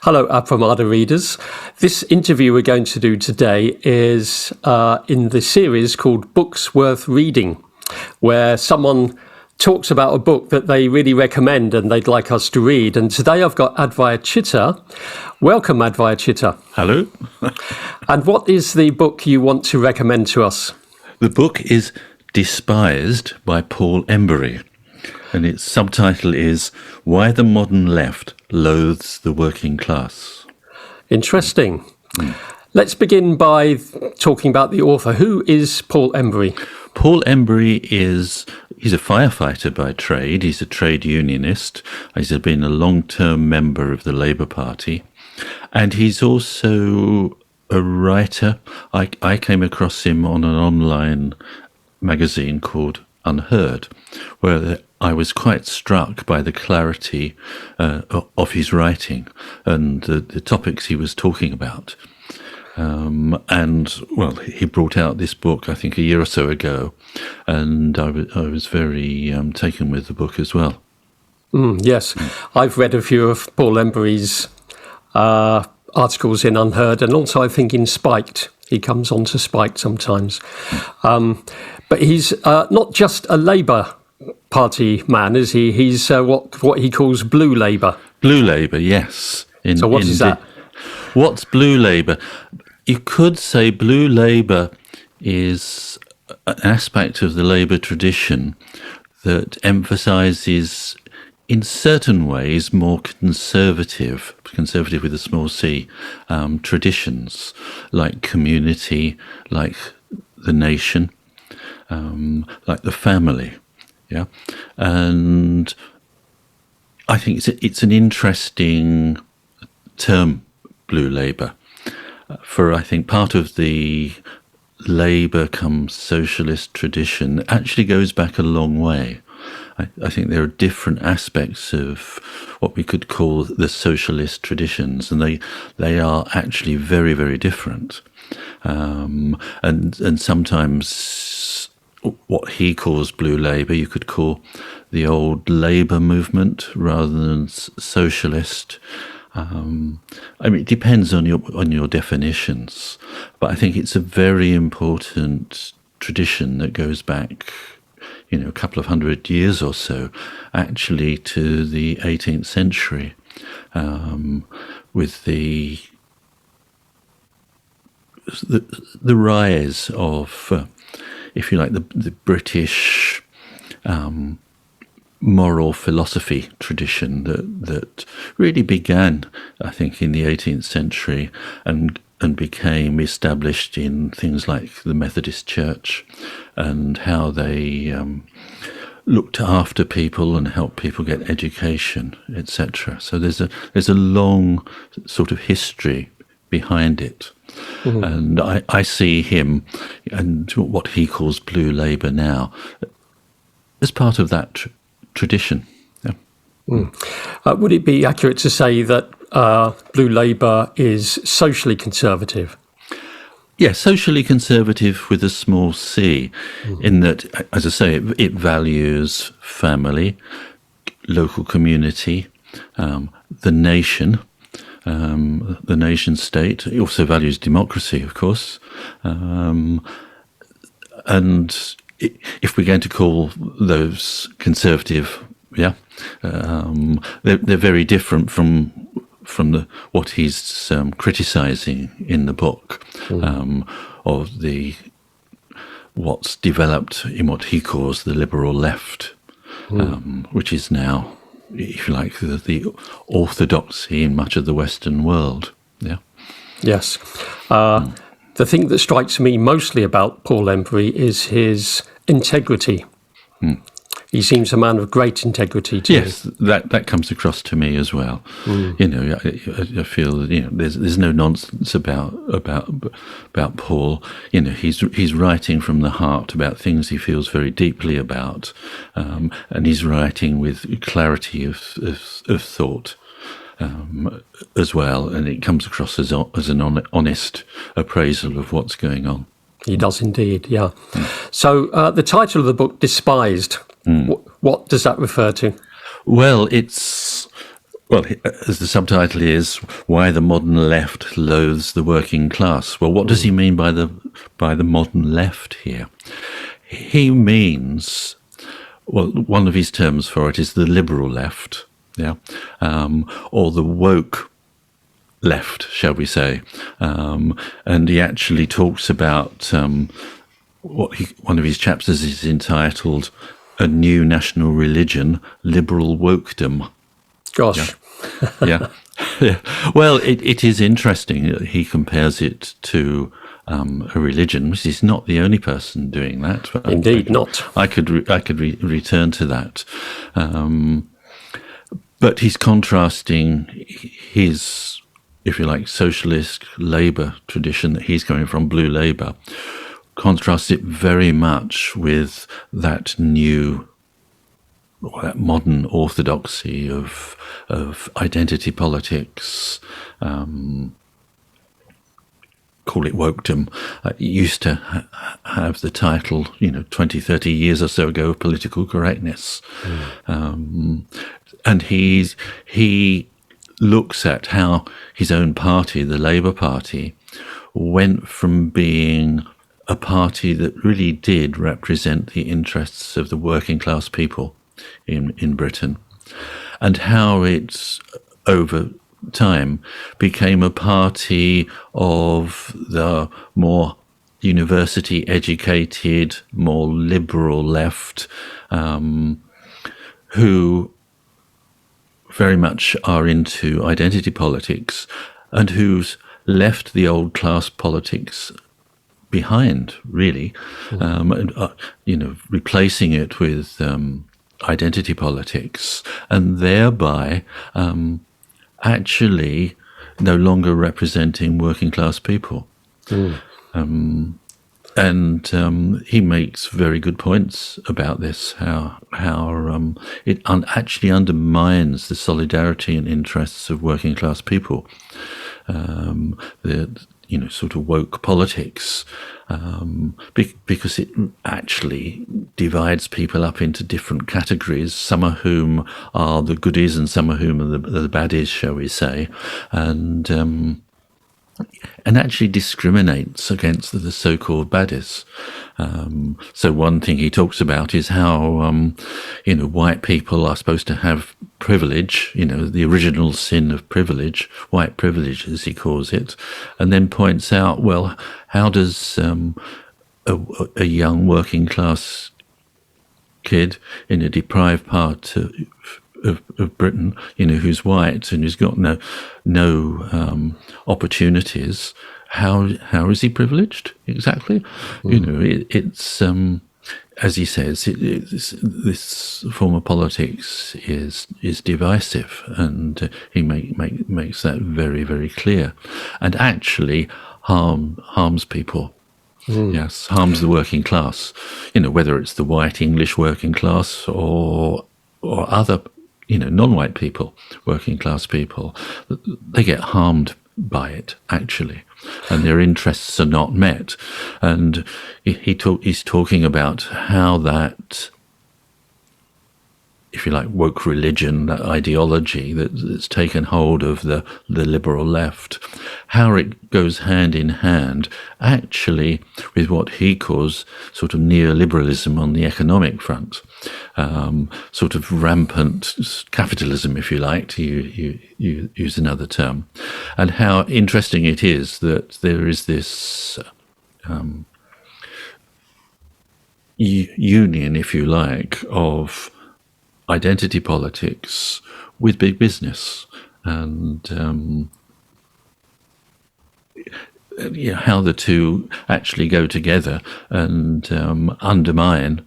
Hello, Appramada readers. This interview we're going to do today is in the series called Books Worth Reading, where someone talks about a book that they really recommend and they'd like us to read. And today I've got Advaya Chitta. Welcome, Advaya Chitta. Hello. And what is the book you want to recommend to us? The book is Despised by Paul Embry, and its subtitle is Why the Modern Left Loathes the Working Class. Interesting. Let's begin by talking about the author. Who is Paul Embry? Paul Embry he's a firefighter by trade. He's a trade unionist. He's been a long-term member of the Labour Party. And he's also a writer. I came across him on an online magazine called Unheard, where I was quite struck by the clarity of his writing and the topics he was talking about. He brought out this book, I think, a year or so ago, and I was very taken with the book as well. Yes, I've read a few of Paul Embry's articles in Unheard, and also I think in Spiked. He comes on to Spiked sometimes. But he's not just a Labour Party man, is he? He's what he calls Blue Labour. Blue Labour, yes. So what is that? What's Blue Labour? You could say Blue Labour is an aspect of the Labour tradition that emphasises, in certain ways, more conservative with a small c, traditions, like community, like the nation, like the family. Yeah, and I think it's an interesting term, Blue Labour, for I think part of the Labour come socialist tradition actually goes back a long way. I think there are different aspects of what we could call the socialist traditions, and they are actually very, very different. And sometimes what he calls Blue Labour, you could call the old Labour movement rather than socialist. It depends on your definitions, but I think it's a very important tradition that goes back, a couple of 100 years or so, actually to the 18th century, with the rise of, if you like, the British moral philosophy tradition that really began, I think, in the 18th century and became established in things like the Methodist Church and how they looked after people and helped people get education, etc. So there's a long sort of history behind it. Mm-hmm. And I see him and what he calls Blue Labour now as part of that tradition. Yeah. Would it be accurate to say that Blue Labour is socially conservative? Yeah, socially conservative with a small c, in that, as I say, it values family, local community, the nation, the nation state. It also values democracy, of course. And if we're going to call those conservative, they're very different from what he's criticising in the book, of what's developed in what he calls the liberal left, which is now, if you like, the orthodoxy in much of the Western world. Yeah. Yes. The thing that strikes me mostly about Paul Embry is his integrity. He seems a man of great integrity to me. Yes, that comes across to me as well. I feel there's no nonsense about Paul. He's writing from the heart about things he feels very deeply about, and he's writing with clarity of thought. As well, and it comes across as an honest appraisal of what's going on. He does indeed, yeah. So the title of the book, Despised, what does that refer to? Well, it's Well, as the subtitle is, "Why the Modern Left Loathes the Working Class." Well, what does he mean by the modern left here? He means, well, one of his terms for it is the liberal left, yeah, or the woke left, shall we say? And he actually talks about one of his chapters is entitled "A New National Religion: Liberal Wokedom." Gosh. Yeah. Yeah. Well, it is interesting that he compares it to a religion, which is not the only person doing that. Indeed not. I could return to that. But he's contrasting his, if you like, socialist Labour tradition that he's coming from, Blue Labour, contrasts it very much with that new, or that modern orthodoxy of identity politics, call it wokedom. It used to have the title, 20, 30 years or so ago, of political correctness. And he looks at how his own party, the Labour Party, went from being a party that really did represent the interests of the working class people in Britain, and how it, over time, became a party of the more university-educated, more liberal left, who very much are into identity politics, and who's left the old class politics behind, really, replacing it with identity politics, and thereby actually no longer representing working class people. And he makes very good points about this, how it actually undermines the solidarity and interests of working class people. The sort of woke politics, because it actually divides people up into different categories, some of whom are the goodies and some of whom are the baddies, shall we say, and actually discriminates against the so-called baddies. So one thing he talks about is how, white people are supposed to have privilege, the original sin of privilege, white privilege as he calls it, and then points out, well, how does a young working class kid in a deprived part of Britain, who's white and who's got no opportunities, how is he privileged exactly? It's as he says, this form of politics is divisive, and he makes that very, very clear, and actually harms people. Yes, harms the working class. Whether it's the white English working class or other, non-white people, working class people, they get harmed by it, actually, and their interests are not met. And he's talking about how that, if you like, woke religion, that ideology that's taken hold of the liberal left, how it goes hand in hand, actually, with what he calls sort of neoliberalism on the economic front, sort of rampant capitalism, if you like, to use another term, and how interesting it is that there is this union, if you like, of identity politics with big business, and how the two actually go together and undermine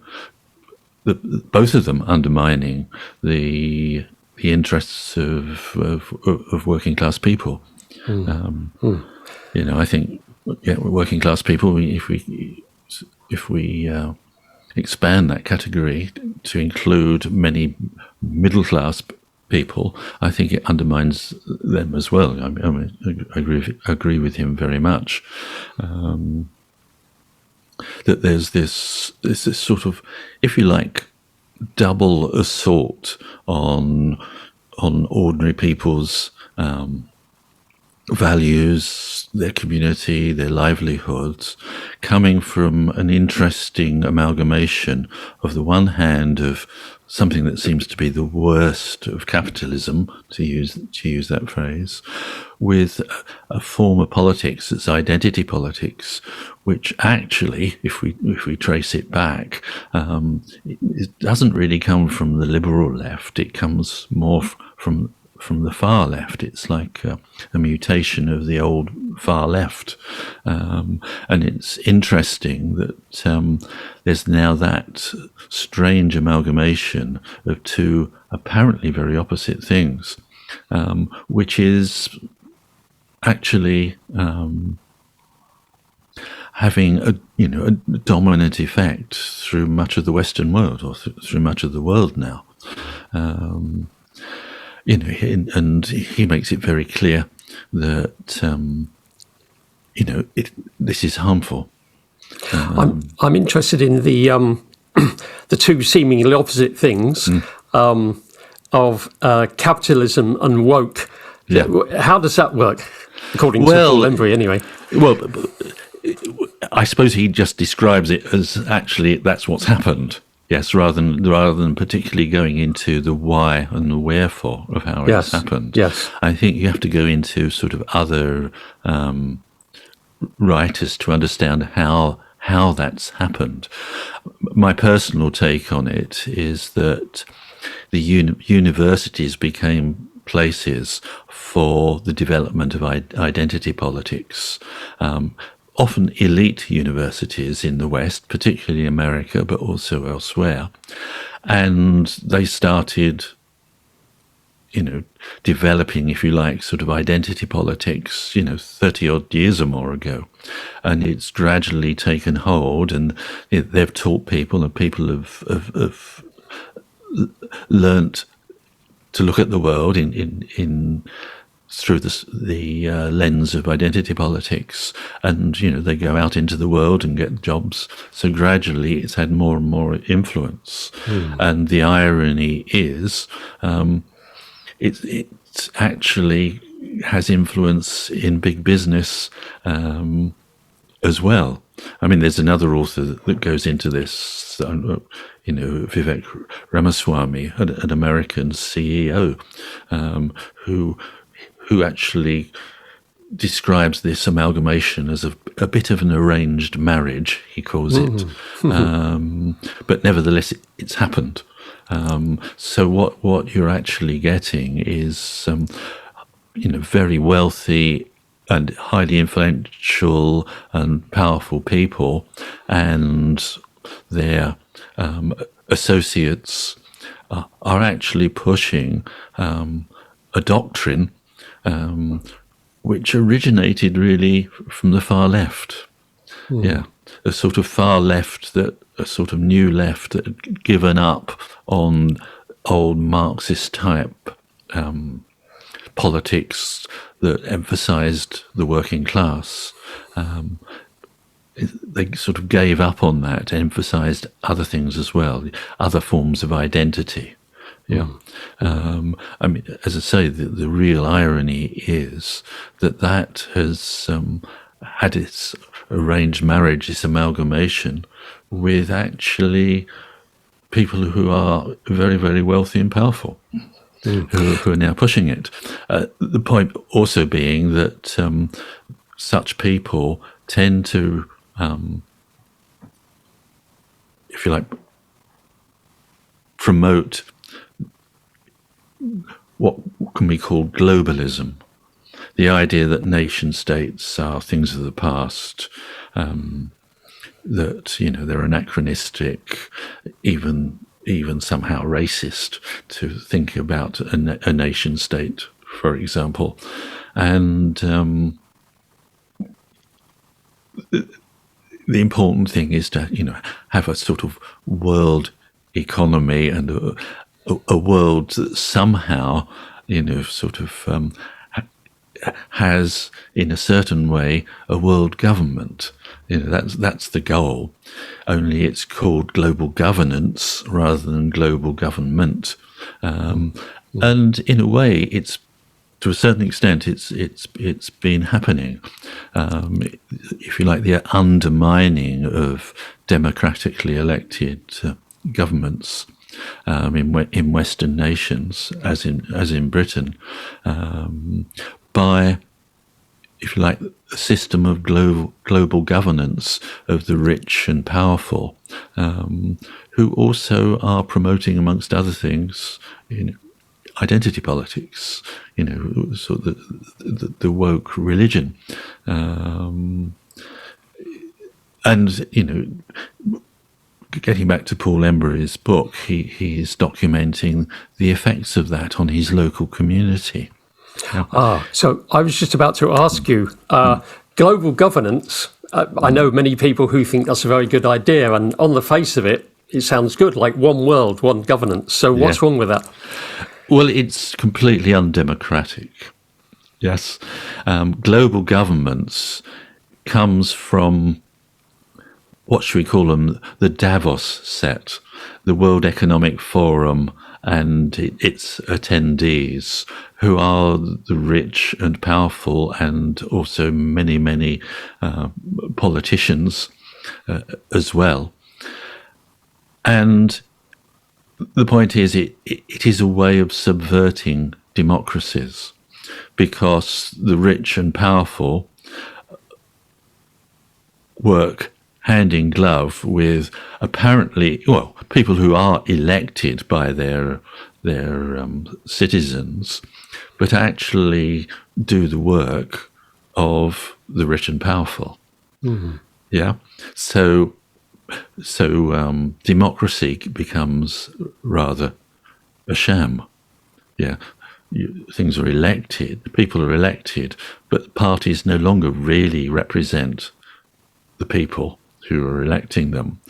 both of them, undermining the interests of working class people. I think working class people, if we expand that category to include many middle class people, I think it undermines them as well. I agree with him very much. That there's this sort of, if you like, double assault on on ordinary people's values, their community, their livelihoods, coming from an interesting amalgamation of the one hand of something that seems to be the worst of capitalism, to use that phrase, with a form of politics that's identity politics, which actually, if we trace it back, it doesn't really come from the liberal left. It comes more from the far left. It's like a mutation of the old far left. And it's interesting that there's now that strange amalgamation of two apparently very opposite things, which is actually having a dominant effect through much of the Western world, or through much of the world now. And he makes it very clear that this is harmful. I'm interested in the the two seemingly opposite things of capitalism and woke. Yeah. How does that work, according to Paul Embry, anyway? Well, I suppose he just describes it as actually that's what's happened. Yes, rather than particularly going into the why and the wherefore of how it's happened. Yes. I think you have to go into sort of other writers to understand how that's happened. My personal take on it is that the universities became places for the development of identity politics. Often elite universities in the West, particularly America, but also elsewhere. And they started, developing, if you like, sort of identity politics, 30 odd years or more ago. And it's gradually taken hold, and they've taught people, and people have learnt to look at the world in through the lens of identity politics, and they go out into the world and get jobs. So gradually, it's had more and more influence. And the irony is, it actually has influence in big business as well. I mean, there's another author that goes into this, Vivek Ramaswamy, an American CEO, who actually describes this amalgamation as a bit of an arranged marriage, he calls it. But nevertheless, it's happened. So what you're actually getting is, very wealthy and highly influential and powerful people and their associates are actually pushing a doctrine which originated really from the far left. Yeah, a sort of far left, a sort of new left that had given up on old Marxist type politics that emphasized the working class. They sort of gave up on that, emphasized other things as well, other forms of identity. Yeah. I mean, as I say, the real irony is that has had its arranged marriage, this amalgamation, with actually people who are very, very wealthy and powerful, who are now pushing it. The point also being that such people tend to, if you like, promote what can be called globalism, the idea that nation states are things of the past, that they're anachronistic, even somehow racist to think about a nation state, for example, and the important thing is to have a sort of world economy and a world that somehow, sort of has, in a certain way, a world government. That's the goal. Only it's called global governance rather than global government. And in a way, it's to a certain extent, it's been happening. If you like, the undermining of democratically elected governments in Western nations, as in Britain, by, if you like, a system of global governance of the rich and powerful, who also are promoting, amongst other things, identity politics, sort of the woke religion, and getting back to Paul Embery's book, he is documenting the effects of that on his local community. So I was just about to ask you, global governance. I know many people who think that's a very good idea, and on the face of it, it sounds good, like one world, one governance. So what's wrong with that? Well, it's completely undemocratic. Yes. Global governments comes from, what should we call them, the Davos set, the World Economic Forum and its attendees, who are the rich and powerful and also many, many politicians as well. And the point is, it is a way of subverting democracies, because the rich and powerful work hand in glove with people who are elected by their citizens, but actually do the work of the rich and powerful. Mm-hmm. Yeah. So democracy becomes rather a sham. Yeah, things are elected, people are elected, but parties no longer really represent the people who are electing them.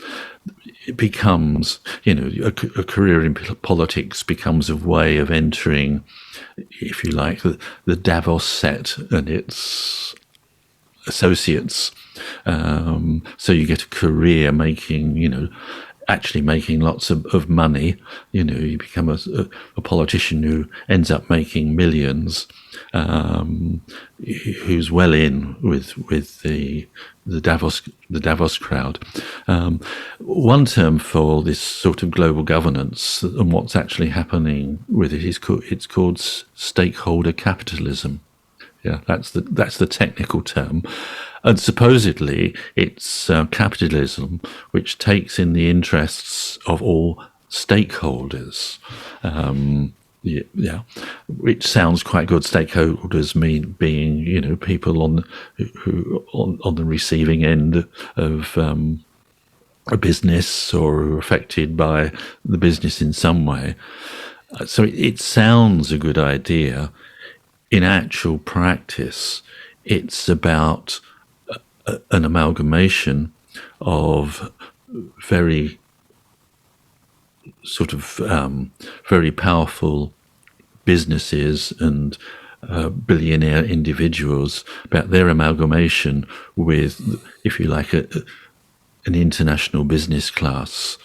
It becomes, a career in politics becomes a way of entering, if you like, the Davos set and its associates. So you get a career making, actually making lots of money. You become a politician who ends up making millions, who's well in with the Davos crowd. One term for this sort of global governance and what's actually happening with it is it's called stakeholder capitalism. Yeah, that's the technical term. And supposedly it's capitalism which takes in the interests of all stakeholders. Which sounds quite good. Stakeholders being people on the receiving end of a business, or who are affected by the business in some way. So it sounds a good idea. In actual practice, it's about an amalgamation of very very powerful businesses and billionaire individuals, about their amalgamation with, if you like, an international business class,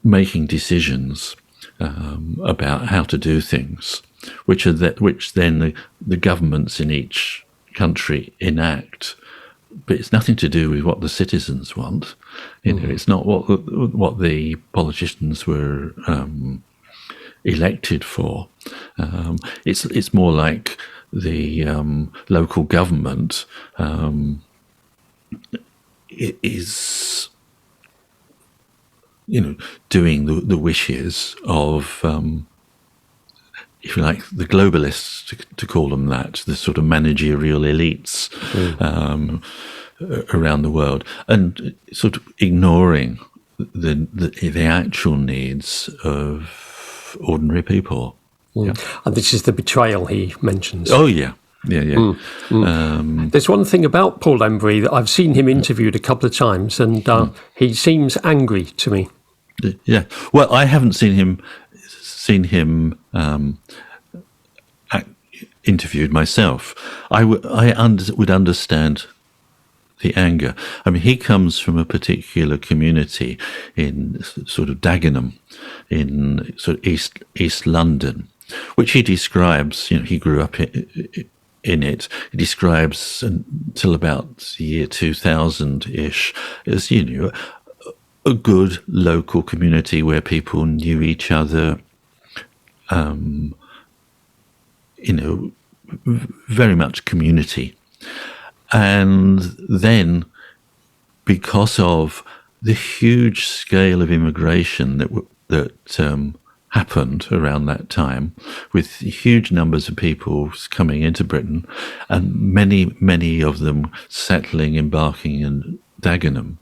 making decisions about how to do things, which then the governments in each country enact. But it's nothing to do with what the citizens want. It's not what the politicians were elected for. It's more like the local government is doing the wishes of, if you like, the globalists, to call them that, the sort of managerial elites around the world, and sort of ignoring the actual needs of ordinary people. Yeah. And this is the betrayal he mentions. Oh, yeah. Yeah. There's one thing about Paul Embry that I've seen him interviewed a couple of times, and he seems angry to me. Yeah. Well, I haven't seen him interviewed myself. I would understand the anger. I mean, he comes from a particular community in sort of Dagenham, in sort of East London, which he describes. You know, he grew up in it. He describes until about the year 2000-ish as, you know, a good local community where people knew each other. You know, very much community. And then, because of the huge scale of immigration that happened around that time, with huge numbers of people coming into Britain, and many of them settling, embarking in Dagenham,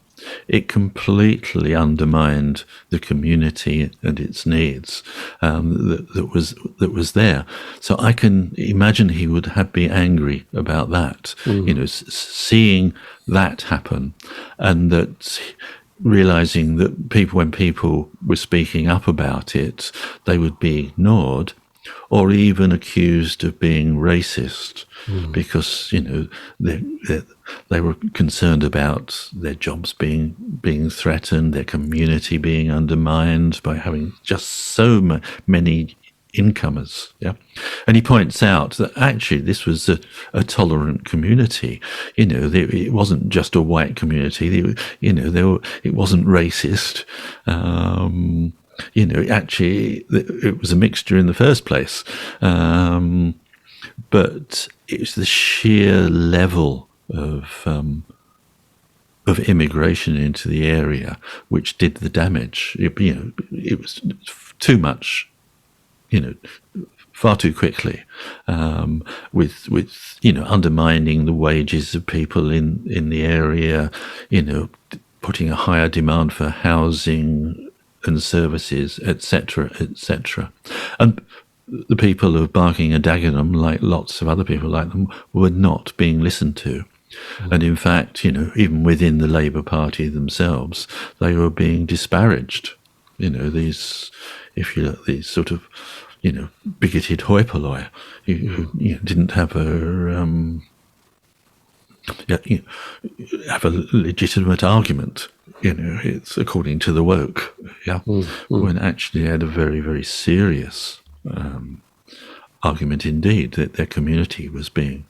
it completely undermined the community and its needs that was there. So I can imagine he would be angry about that, you know, seeing that happen, and that realizing that when people were speaking up about it, they would be ignored or even accused of being racist, because, you know, they were concerned about their jobs being threatened, their community being undermined by having just so many incomers. Yeah, and he points out that actually this was a tolerant community. You know, it wasn't just a white community. You know, it wasn't racist. You know, actually, it was a mixture in the first place. But it's the sheer level of immigration into the area which did the damage. You know, it was too much. You know, far too quickly, with you know, undermining the wages of people in the area. You know, putting a higher demand for housing and services, etc., etc. And the people of Barking and Dagenham, like lots of other people like them, were not being listened to. And in fact, you know, even within the Labour Party themselves, they were being disparaged. You know, these sort of, you know, bigoted hoi polloi who didn't have have a legitimate argument. You know, it's according to the woke, when actually they had a very, very serious argument indeed that their community was being,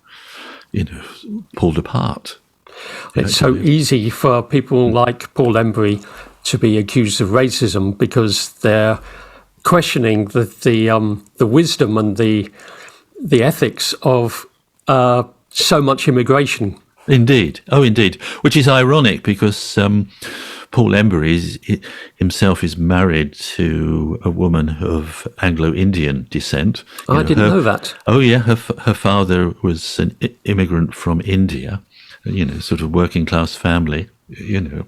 you know, pulled apart. It's so easy for people like Paul Embry to be accused of racism because they're questioning the wisdom and the ethics of so much immigration. Indeed. Oh, indeed. Which is ironic because Paul Embry himself is married to a woman of Anglo-Indian descent. I didn't know that. Oh, yeah. Her father was an immigrant from India, you know, sort of working class family. You know,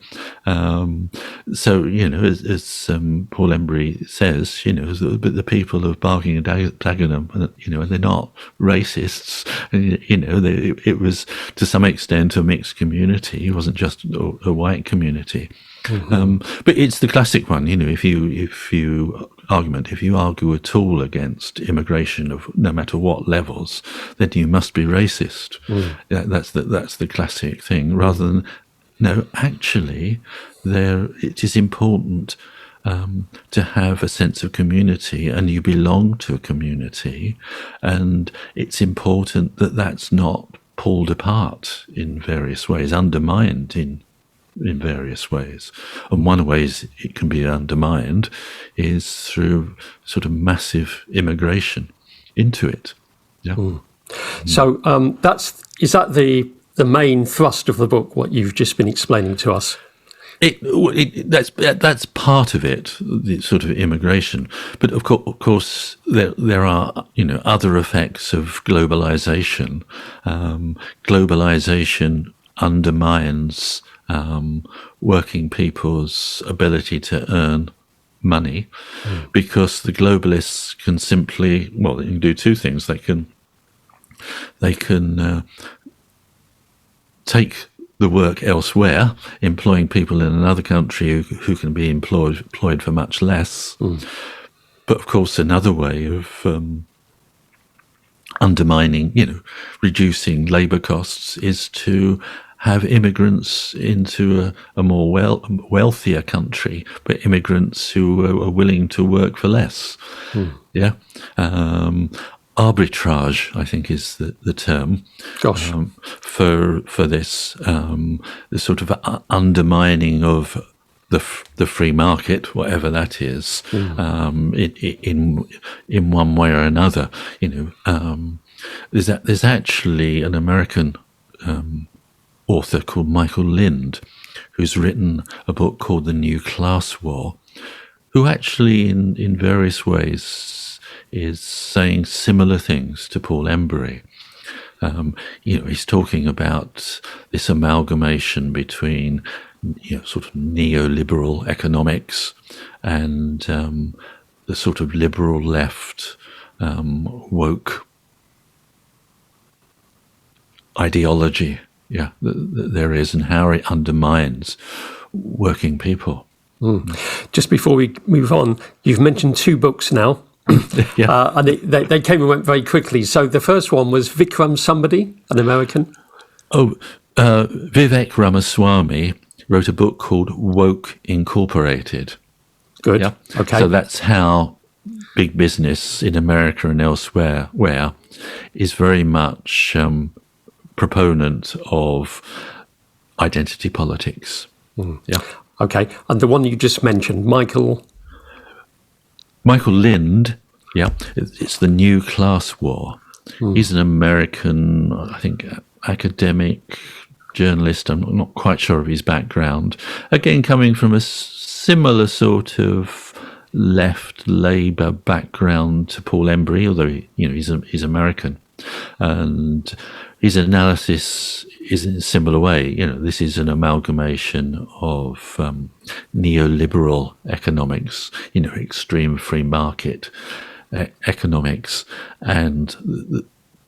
so, you know, as Paul Embry says, you know, but the people of Barking and Dagenham, you know, and they're not racists. And, you know, it was to some extent a mixed community. It wasn't just a white community. But it's the classic one, you know, if you argue at all against immigration of no matter what levels, then you must be racist. That's the classic thing, rather than. No, actually, it is important to have a sense of community, and you belong to a community, and it's important that that's not pulled apart in various ways, undermined in various ways. And one of the ways it can be undermined is through sort of massive immigration into it. Yeah. So is that the main thrust of the book, what you've just been explaining to us? That's part of it, the sort of immigration. But of course, there are, you know, other effects of globalization. Globalization undermines working people's ability to earn money, because the globalists can simply, well, they can do two things. They can take the work elsewhere, employing people in another country who can be employed for much less. But of course, another way of undermining, you know, reducing labour costs is to have immigrants into a more wealthier country, but immigrants who are willing to work for less. Yeah. Arbitrage, I think, is the term. Gosh. For this, the sort of undermining of the free market, whatever that is, in one way or another. There's actually an American author called Michael Lind, who's written a book called The New Class War, who actually in various ways is saying similar things to Paul Embry. He's talking about this amalgamation between sort of neoliberal economics and the sort of liberal left woke ideology, that there is, and how it undermines working people. Just before we move on, you've mentioned 2 books now. And they came and went very quickly. So the first one was Vikram somebody, an American. Vivek Ramaswamy wrote a book called Woke Incorporated. Good. Yeah. Okay. So that's how big business in America and elsewhere is very much proponent of identity politics. Yeah. Okay. And the one you just mentioned, Michael Lind, it's The New Class War. He's an American, I think, academic journalist. I'm not quite sure of his background. Again, coming from a similar sort of left Labour background to Paul Embry, although he's American, and his analysis is in a similar way. This is an amalgamation of neoliberal economics, extreme free market economics, and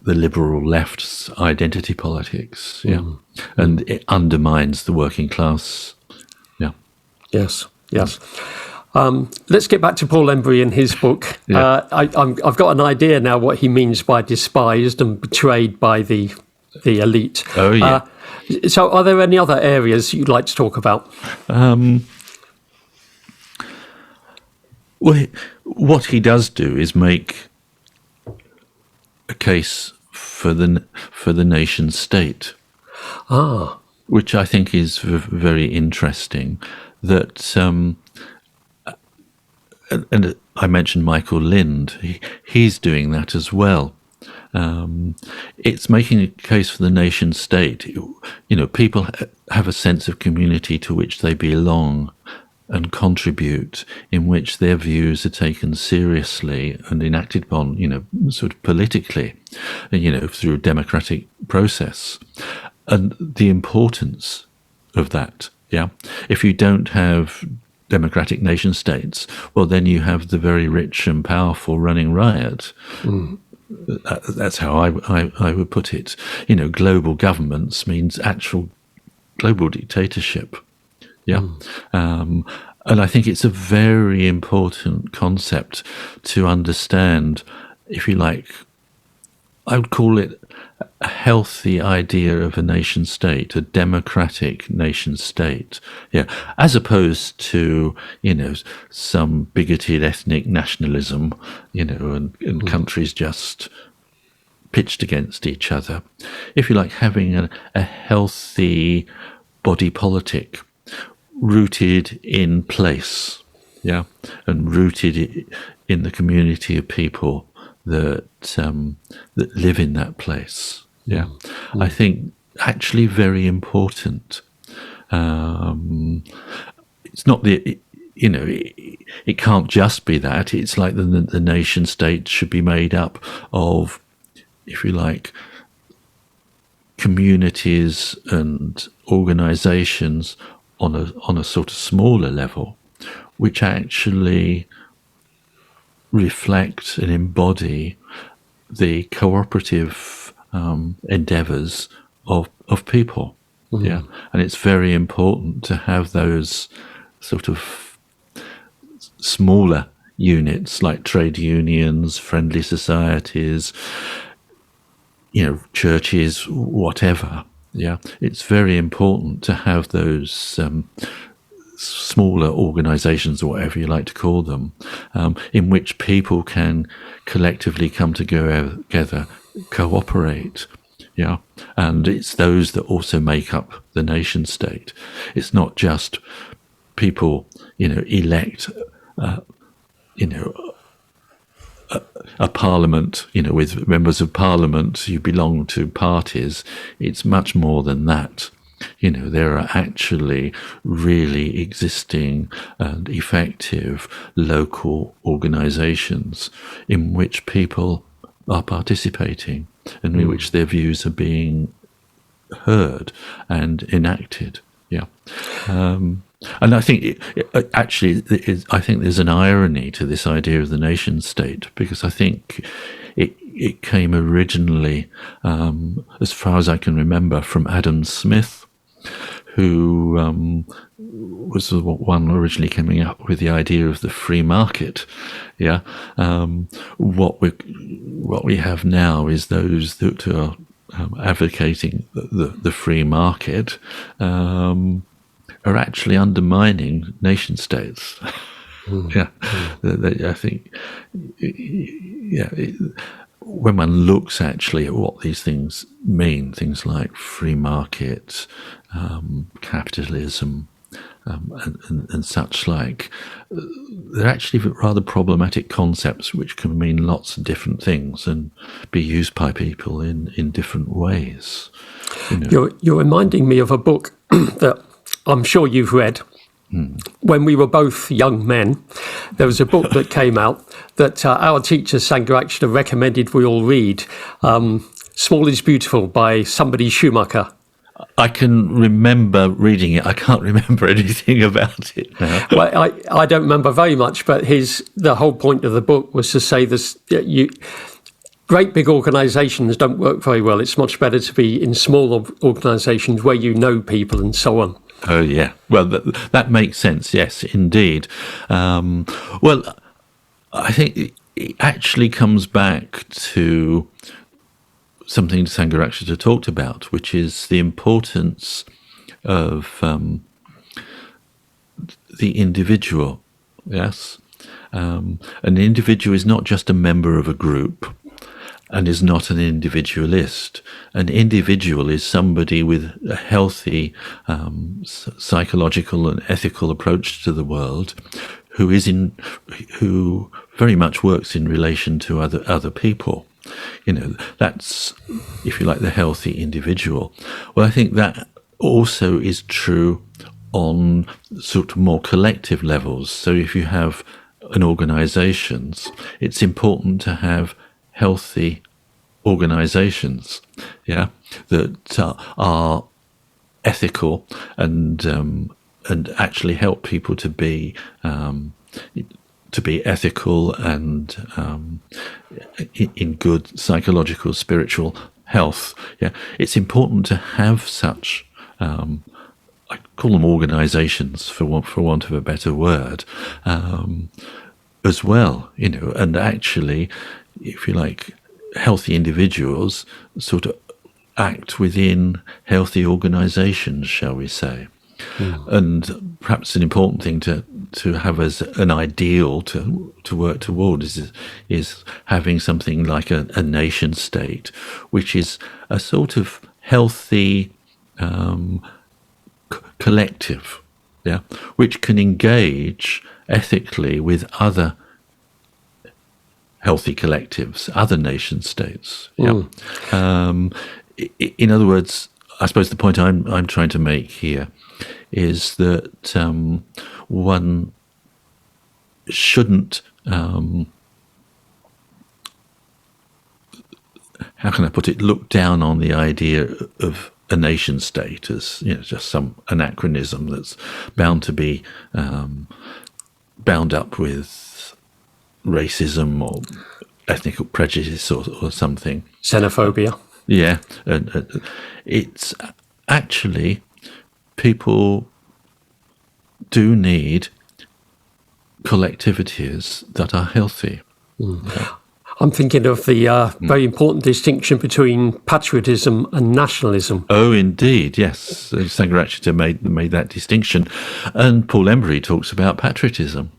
the liberal left's identity politics. And it undermines the working class. Yes. Let's get back to Paul Embry and his book. I've got an idea now what he means by despised and betrayed by the elite. Oh, yeah. So are there any other areas you'd like to talk about? Well, what he does do is make a case for the nation state, which I think is very interesting. That and I mentioned Michael Lind. He's doing that as well. It's making a case for the nation state. People have a sense of community to which they belong and contribute, in which their views are taken seriously and enacted upon, sort of politically, through a democratic process. And the importance of that, If you don't have democratic nation states, well, then you have the very rich and powerful running riot. That's how I would put it. Global governments means actual global dictatorship. And I think it's a very important concept to understand, if you like. I would call it a healthy idea of a nation state, a democratic nation state, as opposed to, some bigoted ethnic nationalism, and countries just pitched against each other. If you like, having a healthy body politic rooted in place, and rooted in the community of people that live in that place. I think actually very important. It's not it can't just be that. It's like the nation state should be made up of, if you like, communities and organizations on a sort of smaller level, which actually reflect and embody the cooperative endeavours of people. And it's very important to have those sort of smaller units like trade unions, friendly societies, churches, whatever, Yeah, it's very important to have those smaller organizations, or whatever you like to call them, in which people can collectively come together, cooperate. Yeah, and it's those that also make up the nation state. It's not just people, elect, a parliament, with members of parliament who belong to parties. It's much more than that. There are actually really existing and effective local organizations in which people are participating and in which their views are being heard and enacted. Yeah. And I think I think there's an irony to this idea of the nation state, because I think it came originally, as far as I can remember, from Adam Smith, who was the one originally coming up with the idea of the free market. Yeah, what we have now is those that are advocating the free market are actually undermining nation states. Yeah, I think. Yeah, when one looks actually at what these things mean, things like free market, capitalism, and such like, they're actually rather problematic concepts which can mean lots of different things and be used by people in different ways. You're reminding me of a book that I'm sure you've read. When we were both young men, there was a book that came out that our teacher, Sangharakshita, recommended we all read. Small is Beautiful by somebody Schumacher. I can remember reading it. I can't remember anything about it now. Well, I don't remember very much, but the whole point of the book was to say this: great big organisations don't work very well. It's much better to be in small organisations where you know people and so on. Oh, yeah. Well, that makes sense. Yes, indeed. Well, I think it actually comes back to something Sangharakshita talked about, which is the importance of the individual. Yes. An individual is not just a member of a group and is not an individualist. An individual is somebody with a healthy psychological and ethical approach to the world, who very much works in relation to other people. That's, if you like, the healthy individual. Well, I think that also is true on sort of more collective levels. So if you have an organizations, it's important to have healthy organizations, yeah, that are ethical and actually help people to be ethical and in good psychological, spiritual health. Yeah, it's important to have such. I call them organisations for want of a better word, as well. And actually, if you like, healthy individuals sort of act within healthy organisations, shall we say. And perhaps an important thing to have as an ideal to work toward is having something like a nation state, which is a sort of healthy collective, yeah, which can engage ethically with other healthy collectives, other nation states. Yeah. In other words, I suppose the point I'm trying to make here is that one shouldn't, how can I put it, look down on the idea of a nation state as just some anachronism that's bound to be bound up with racism or ethnic prejudice or something. Xenophobia. Yeah, it's actually, people do need collectivities that are healthy. I'm thinking of the very important distinction between patriotism and nationalism. Oh, indeed, yes. Sangharachita made that distinction. And Paul Embry talks about patriotism,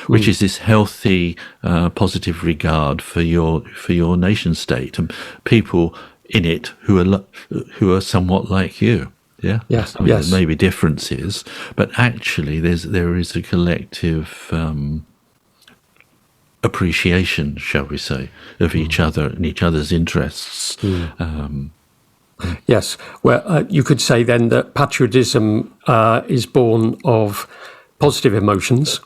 which is this healthy, positive regard for your nation state and people in it who are somewhat like you. Yeah. Yes. I mean, there may be differences, but actually there is a collective appreciation, shall we say, of each other and each other's interests. Yes. Well, you could say then that patriotism is born of positive emotions,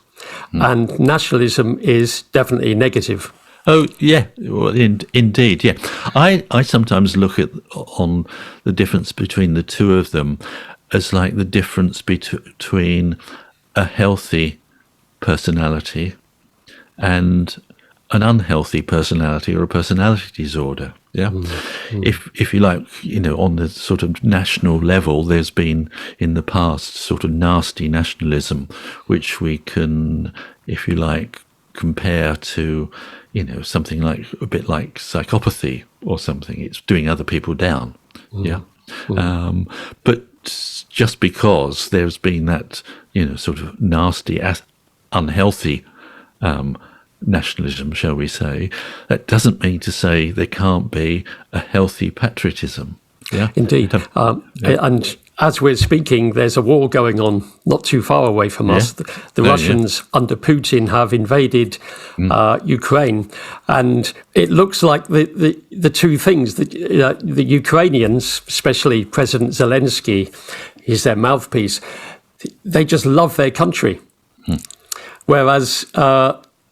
and nationalism is definitely negative. Oh, yeah, well, indeed, yeah. I sometimes look on the difference between the two of them as like the difference between a healthy personality and an unhealthy personality or a personality disorder. Yeah. If you like, on the sort of national level, there's been in the past sort of nasty nationalism, which we can, if you like, compare to, something like a bit like psychopathy or something. It's doing other people down. Yeah. But just because there's been that, sort of nasty, unhealthy nationalism, shall we say, that doesn't mean to say there can't be a healthy patriotism. Yeah, indeed. And as we're speaking, there's a war going on not too far away from us. The Russians under Putin have invaded Ukraine, and it looks like the two things that the Ukrainians, especially President Zelensky, is their mouthpiece. They just love their country, whereas.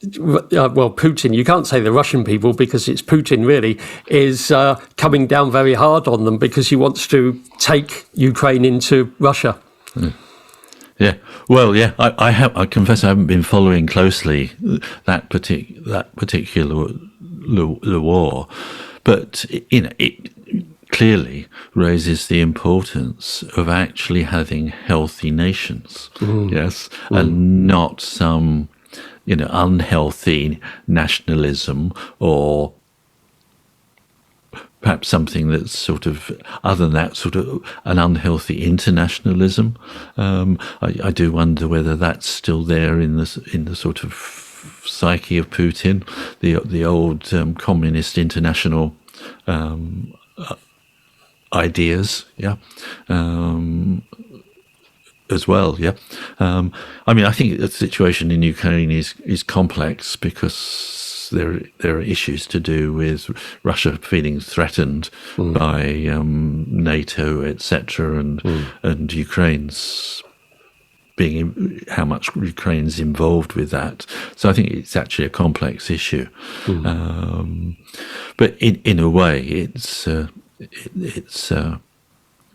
Putin, you can't say the Russian people because it's Putin really, is coming down very hard on them because he wants to take Ukraine into Russia. Yeah, well, yeah, I confess I haven't been following closely that particular war, but it clearly raises the importance of actually having healthy nations, and not some unhealthy nationalism or perhaps something that's sort of, other than that, sort of an unhealthy internationalism. I do wonder whether that's still there in the sort of psyche of Putin, the old communist international ideas, as well, I mean, I think the situation in Ukraine is complex because there are issues to do with Russia feeling threatened by NATO, etc., and Ukraine's being how much Ukraine's involved with that. So I think it's actually a complex issue, but in a way, it's an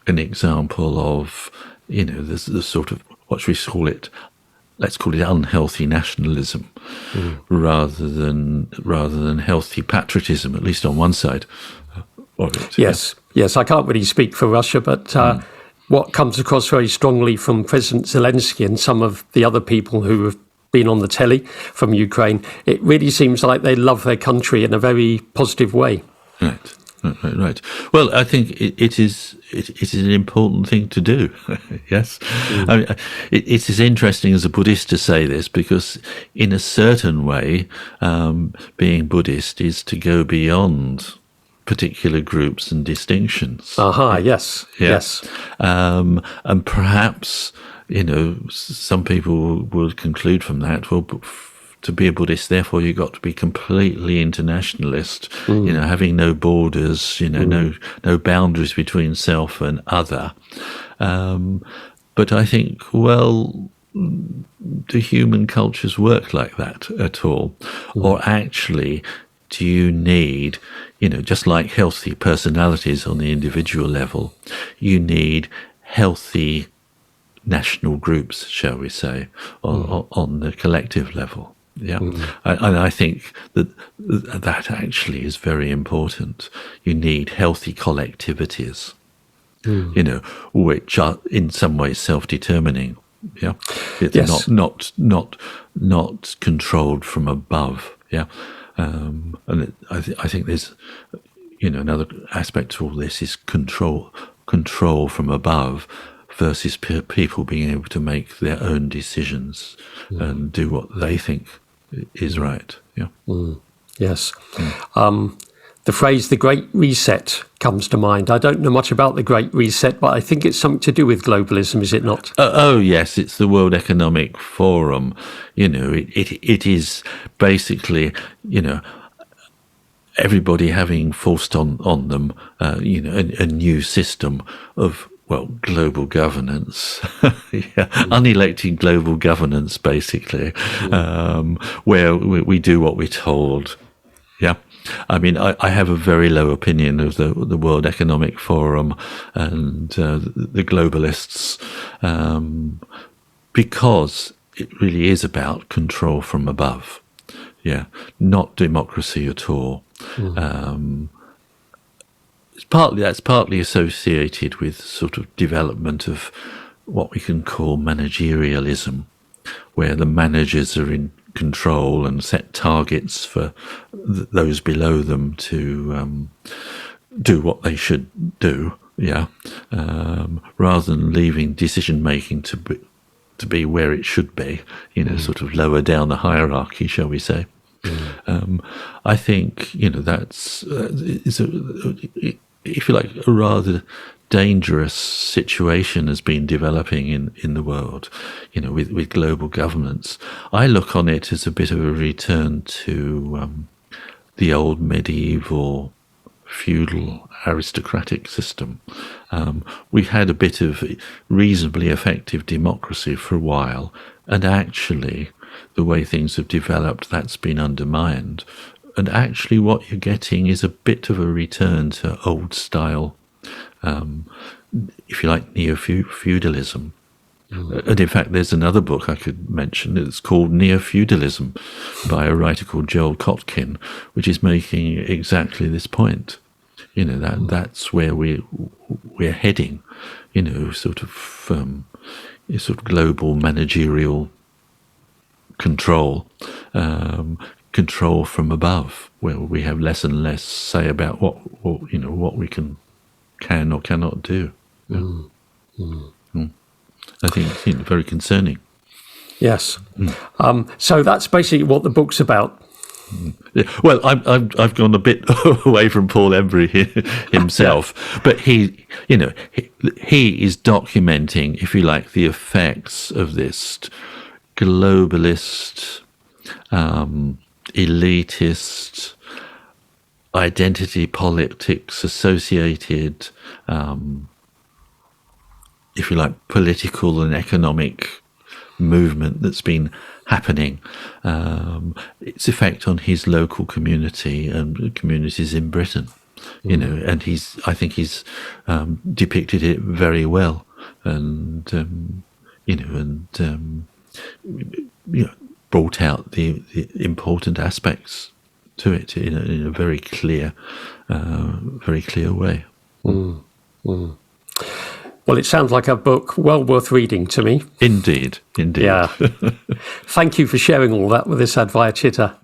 example of. The sort of, what should we call it? Let's call it unhealthy nationalism, rather than healthy patriotism, at least on one side of it. Yes. I can't really speak for Russia, but what comes across very strongly from President Zelensky and some of the other people who have been on the telly from Ukraine, it really seems like they love their country in a very positive way. Right. Well, I think it is an important thing to do. Yes, I mean, it is interesting as a Buddhist to say this because, in a certain way, being Buddhist is to go beyond particular groups and distinctions. Yes. And perhaps some people will conclude from that. Well, to be a Buddhist, therefore, you've got to be completely internationalist, having no borders, no boundaries between self and other. But I think, well, do human cultures work like that at all? Or actually, do you need, just like healthy personalities on the individual level, you need healthy national groups, shall we say, on the collective level? Yeah, and I think that actually is very important. You need healthy collectivities, which are in some ways self-determining. It's not controlled from above. I think there's, another aspect to all this is control from above versus people being able to make their own decisions and do what they think is right. Yeah. Yes. The phrase "the Great Reset" comes to mind. I don't know much about the Great Reset, but I think it's something to do with globalism, is it not? Oh yes, it's the World Economic Forum. It is basically, everybody having forced on them, a new system of, global governance, unelected global governance, basically, where we do what we're told. Yeah. I mean, I have a very low opinion of the World Economic Forum and the globalists, because it really is about control from above. Yeah, not democracy at all. That's partly associated with sort of development of what we can call managerialism, where the managers are in control and set targets for those below them to do what they should do. Yeah, rather than leaving decision making to be where it should be. Sort of lower down the hierarchy, shall we say? I think that's if you like, a rather dangerous situation has been developing in the world, with global governance. I look on it as a bit of a return to the old medieval feudal aristocratic system. We had a bit of reasonably effective democracy for a while, and actually the way things have developed, that's been undermined. And actually what you're getting is a bit of a return to old style, if you like, neo-feudalism. And in fact, there's another book I could mention. It's called Neo-Feudalism by a writer called Joel Kotkin, which is making exactly this point. That's where we're heading, sort of global managerial control, control from above, where we have less and less say about what we can or cannot do. I think it's very concerning. Yes. So that's basically what the book's about. Well, I've gone a bit away from Paul Embry himself, but he is documenting, if you like, the effects of this globalist, elitist, identity politics associated, if you like, political and economic movement that's been happening, its effect on his local community and communities in Britain, and I think he's depicted it very well, and brought out the important aspects to it in a very clear way. Well, it sounds like a book well worth reading to me. Indeed. Yeah. Thank you for sharing all that with us, Advaya Chitta.